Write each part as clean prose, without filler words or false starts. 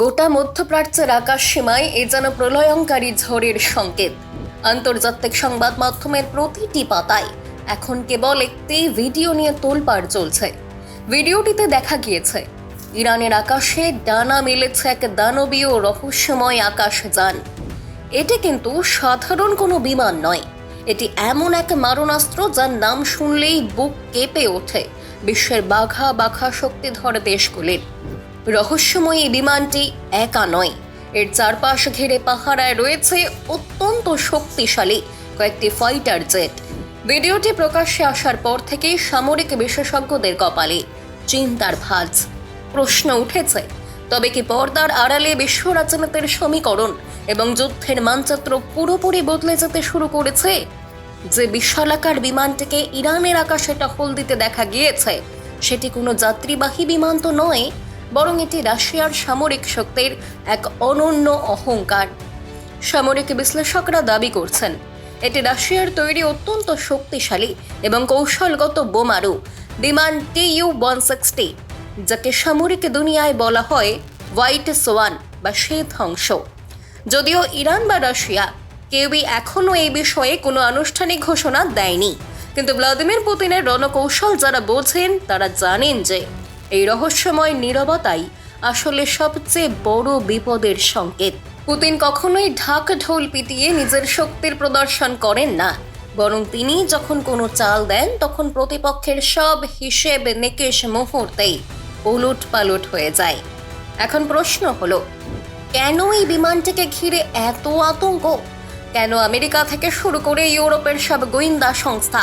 গোটা মধ্যপ্রাচ্যের আকাশ সীমায় এ যেন প্রলয়ঙ্কারী ঝড়ের সংকেত। আন্তর্জাতিক সংবাদ মাধ্যমের প্রতিটি পাতায় এখন কেবল একটি ভিডিও নিয়ে তোলপাড় চলছে। ভিডিওটিতে দেখা গিয়েছে ইরানের আকাশে ডানা মেলেছে এক দানবীয় রহস্যময় আকাশযান। এটি কিন্তু সাধারণ কোনো বিমান নয়, এটি এমন এক মারণাস্ত্র যার নাম শুনলেই বুক কেঁপে ওঠে বিশ্বের বাঘা বাঘা শক্তিধর দেশগুলির। রহস্যময় এই বিমানটি একা নয়, এর চারপাশ ঘিরে পাহারায় রয়েছে অত্যন্ত শক্তিশালী কয়েকটি ফাইটার জেট। ভিডিওটি প্রকাশ্যে আসার পর থেকেই সামরিক বিশেষজ্ঞদের কপালে চিন্তার ভাঁজ। প্রশ্ন উঠেছে, তবে কি পর্দার আড়ালে বিশ্ব রাজনীতির সমীকরণ এবং যুদ্ধের মানচিত্র পুরোপুরি বদলে যেতে শুরু করেছে? যে বিশালাকার বিমানটিকে ইরানের আকাশে টহল দিতে দেখা গিয়েছে সেটি কোনো যাত্রীবাহী বিমান তো নয়, বরং এটি রাশিয়ার সামরিক শক্তির এক অনন্য অহংকার। সামরিক বিশ্লেষকরা দাবি করছেন এটি রাশিয়ার তৈরি অত্যন্ত শক্তিশালী এবং কৌশলগত বোমারু বিমান Tu-160, যাকে সামরিক দুনিয়ায় বলা হয় হোয়াইট সোয়ান বা শ্বেত হংস। যদিও ইরান বা রাশিয়া কেউই এখনও এই বিষয়ে কোনো আনুষ্ঠানিক ঘোষণা দেয়নি, কিন্তু ভ্লাদিমির পুতিনের রণকৌশল যারা বোঝেন তারা জানেন যে এই রহস্যময় নীরবতাই আসলে সবচেয়ে বড় বিপদের সংকেত। পুতিন কখনোই ঢাক ঢোল পিটিয়ে নিজের শক্তির প্রদর্শন করেন না, বরং তিনি যখন কোনো চাল দেন তখন প্রতিপক্ষের সব হিসেব নিকেশ মুহূর্তেই উলট পালট হয়ে যায়। এখন প্রশ্ন হলো, কেন এই বিমানটিকে ঘিরে এত আতঙ্ক? কেন আমেরিকা থেকে শুরু করে ইউরোপের সব গোয়েন্দা সংস্থা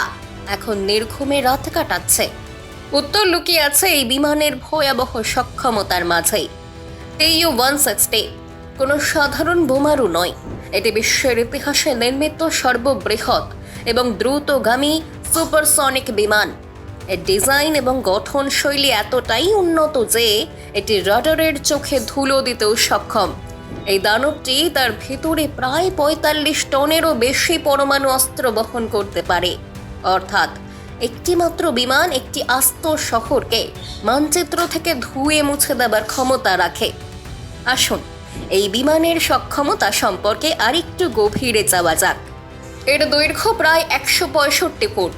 এখন নির্ঘুমে রাত কাটাচ্ছে? উত্তর লুকিয়ে আছে এই বিমানের ভয়াবহ সক্ষমতার মাঝেই। Tu-160 কোনো সাধারণ বোমারু নয়, এটি বিশ্বের ইতিহাসে নির্মিত সর্ববৃহৎ এবং দ্রুতগামী সুপারসনিক বিমান। এর ডিজাইন এবং গঠন শৈলী এতটাই উন্নত যে এটি রাডারের চোখে ধুলো দিতেও সক্ষম। এই দানবটি তার ভেতরে প্রায় 45 টনেরও বেশি পরমাণু অস্ত্র বহন করতে পারে, অর্থাৎ একটিমাত্র বিমান একটি আস্ত শহরকে মানচিত্র থেকে ধুয়ে মুছে দেবার ক্ষমতা রাখে। আসুন এই বিমানের সক্ষমতা সম্পর্কে আরেকটু গভীরে যাওয়া যাক। এর দৈর্ঘ্য প্রায় 165 ফুট।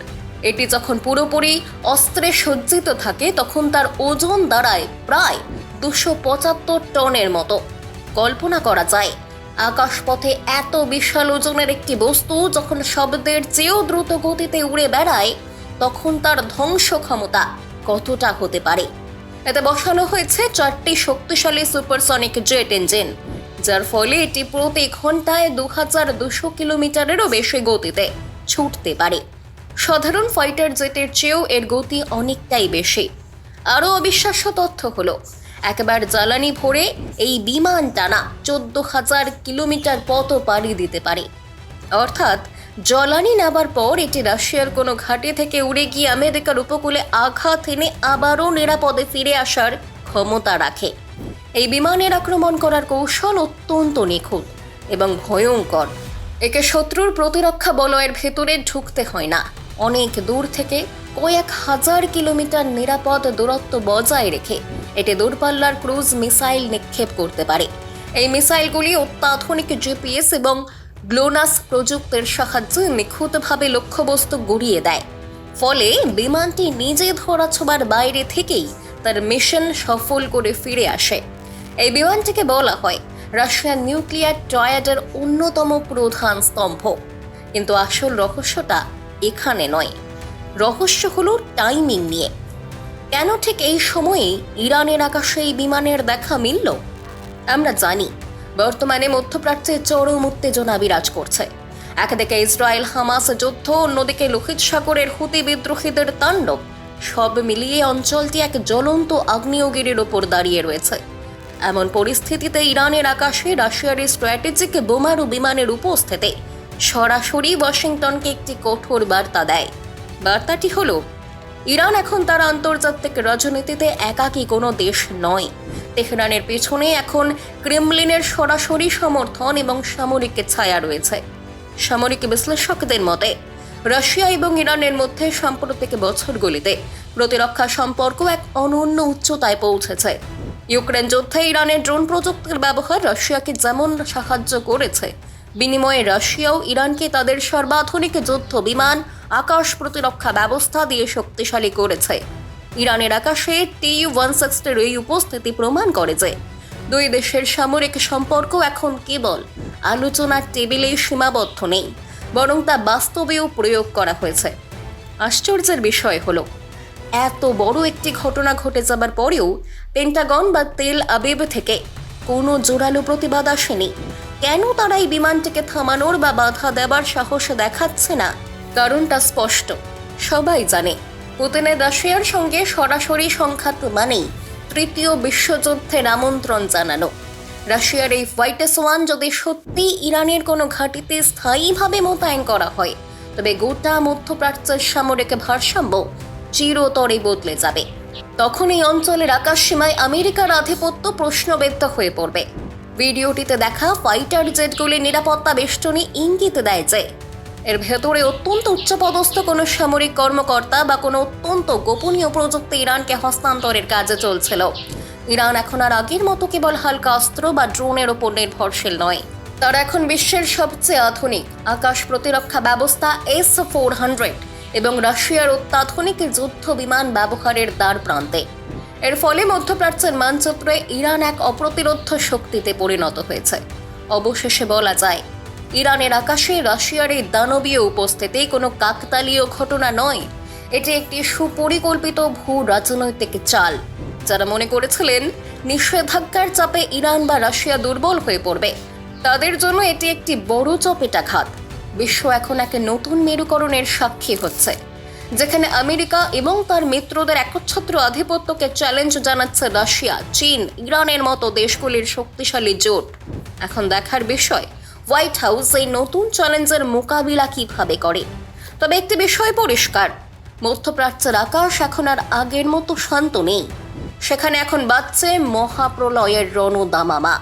এটি যখন পুরোপুরি অস্ত্রে সজ্জিত থাকে তখন তার ওজন দাঁড়ায় প্রায় 275 টনের মতো। কল্পনা করা যায় আকাশপথে এত বিশাল ওজনের একটি বস্তু যখন শব্দের চেয়েও দ্রুত গতিতে উড়ে বেড়ায় তখন তার ধ্বংস ক্ষমতা কতটা হতে পারে। এতে বসানো হয়েছে 4টি শক্তিশালী সুপারসনিক জেট ইঞ্জিন, যার ফলে এটি প্রতি ঘন্টায় 2200 কিলোমিটারেরও বেশি গতিতে ছুটতে পারে। সাধারণ ফাইটার জেটের চেয়েও এর গতি অনেকটাই বেশি। আরও অবিশ্বাস্য তথ্য হলো, একবার জ্বালানি ভরে এই বিমান টানা 14,000 কিলোমিটার পথও পাড়ি দিতে পারে। অর্থাৎ জ্বালানি নেবার পর এটি রাশিয়ার কোনো ঘাঁটি থেকে উড়ে গিয়ে আমেরিকার উপকূলে আঘাত এনে আবারও নিরাপদে ফিরে আসার ক্ষমতা রাখে। এই বিমানের আক্রমণ করার কৌশল অত্যন্ত নিখুঁত এবং ভয়ঙ্কর। একে শত্রুর প্রতিরক্ষা বলয়ের ভেতরে ঢুকতে হয় না, অনেক দূর থেকে কয়েক হাজার কিলোমিটার নিরাপদ দূরত্ব বজায় রেখে এটি দূরপাল্লার ক্রুজ মিসাইল নিক্ষেপ করতে পারে। এই মিসাইলগুলি অত্যাধুনিক জিপিএস এবং গ্লোনাস প্রযুক্তির সাহায্যে নিখুঁতভাবে লক্ষ্যবস্তু গুড়িয়ে দেয়, ফলে বিমানটি নিজে ধরাছোঁয়ার বাইরে থেকেই তার মিশন সফল করে ফিরে আসে। এই বিমানটিকে বলা হয় রাশিয়ার নিউক্লিয়ার ট্রায়াডের অন্যতম প্রধান স্তম্ভ। কিন্তু আসল রহস্যটা এখানে নয়, রহস্য হলো টাইমিং নিয়ে। কেন ঠিক এই সময়ে ইরানের আকাশে এই বিমানের দেখা মিলল? আমরা জানি বর্তমানে মধ্যপ্রাচ্যে চরম উত্তেজনা বিরাজ করছে। একদিকে ইসরায়েল হামাস যুদ্ধ, অন্যদিকে লোহিত সাগরের হুতি বিদ্রোহীদের তাণ্ডব। সব মিলিয়ে অঞ্চলটি এক জ্বলন্ত আগ্নেয়গিরির ওপর দাঁড়িয়ে রয়েছে। এমন পরিস্থিতিতে ইরানের আকাশে রাশিয়ার স্ট্র্যাটেজিক বোমারু বিমানের উপস্থিতি সরাসরি ওয়াশিংটনকে একটি কঠোর বার্তা দেয়। বার্তাটি হলো, ইরান এখন তার আন্তর্জাতিক রাজনীতিতে একাকী কোনো দেশ নয়। তেহরানের পেছনে এখন ক্রেমলিনের সরাসরি সমর্থন এবং সামরিক ছায়া রয়েছে। সামরিক বিশ্লেষকদের মতে রাশিয়া এবং ইরানের মধ্যে সাম্প্রতিক বছরগুলিতে প্রতিরক্ষা সম্পর্ক এক অনন্য উচ্চতায় পৌঁছেছে। ইউক্রেন যুদ্ধে ইরানের ড্রোন প্রযুক্তির ব্যবহার রাশিয়াকে যেমন সাহায্য করেছে, বিনিময়ে রাশিয়াও ইরানকে তাদের সর্বাধুনিক যুদ্ধ বিমান, আকাশ প্রতিরক্ষা ব্যবস্থা দিয়ে শক্তিশালী করেছে। ইরানের আকাশে TU-160 এই উপস্থিতি প্রমাণ করে যে দুই দেশের সামরিক সম্পর্ক এখন কেবল আলোচনার টেবিলে সীমাবদ্ধ নেই, বরং তা বাস্তবেও প্রয়োগ করা হয়েছে। আশ্চর্যের বিষয় হলো, এত বড় একটি ঘটনা ঘটে যাবার পরেও পেন্টাগন বা তেল আবিব থেকে কোনো জোরালো প্রতিবাদ আসেনি। কেন তারা এই বিমানটিকে থামানোর বা বাধা দেবার সাহস দেখাচ্ছে না? কারণটা স্পষ্ট, সবাই জানে পুতিনের রাশিয়ার সঙ্গে সরাসরি সংঘাত মানেই তৃতীয় বিশ্বযুদ্ধের আমন্ত্রণ জানানো। রাশিয়ার এই ফাইটার ওয়ান যদি সত্যি ইরানের কোনো ঘাঁটিতে স্থায়ীভাবে মোতায়েন করা হয়, তবে গোটা মধ্যপ্রাচ্যের সামরিক ভারসাম্য চিরতরে বদলে যাবে। তখন এই অঞ্চলের আকাশসীমায় আমেরিকার আধিপত্য প্রশ্নবিদ্ধ হয়ে পড়বে। ভিডিওটিতে দেখা ফাইটার জেটগুলির নিরাপত্তা বেষ্টনী ইঙ্গিত দেয় যে এর ভেতরে অত্যন্ত উচ্চপদস্থ কোনো সামরিক কর্মকর্তা বা কোনো অত্যন্ত গোপনীয় প্রযুক্তি ইরানকে হস্তান্তরের কাজে চলছিল। ইরান এখন আর আগের মতো কেবল হালকা অস্ত্র বা ড্রোনের ওপর নির্ভরশীল নয়, তারা এখন বিশ্বের সবচেয়ে আধুনিক আকাশ প্রতিরক্ষা ব্যবস্থা S-400 এবং রাশিয়ার অত্যাধুনিক যুদ্ধ বিমান ব্যবহারের দ্বার প্রান্তে। এর ফলে মধ্যপ্রাচ্যের মানচিত্রে ইরান এক অপ্রতিরোধ্য শক্তিতে পরিণত হয়েছে। অবশেষে বলা যায়, ইরানের আকাশে রাশিয়ার এই দানবীয় উপস্থিতি কোনো কাকতালীয় ঘটনা নয়, এটি একটি সুপরিকল্পিত ভূ রাজনৈতিক চাল। যারা মনে করেছিলেন নিষেধাজ্ঞার চাপে ইরান বা রাশিয়া দুর্বল হয়ে পড়বে, তাদের জন্য এটি একটি বড় চপেটাঘাত। বিশ্ব এখন এক নতুন মেরুকরণের সাক্ষী হচ্ছে, যেখানে আমেরিকা এবং তার মিত্রদের একচ্ছত্র আধিপত্যকে চ্যালেঞ্জ জানাচ্ছে রাশিয়া, চীন, ইরানের মতো দেশগুলির শক্তিশালী জোট। এখন দেখার বিষয় হোয়াইট হাউস এই নতুন চ্যালেঞ্জের মোকাবিলা কিভাবে করে। তবে একটি বিষয় পরিষ্কার, মধ্যপ্রাচ্যের আকাশ এখন আর আগের মতো শান্ত নেই। সেখানে এখন বাজছে মহাপ্রলয়ের রণদামামা।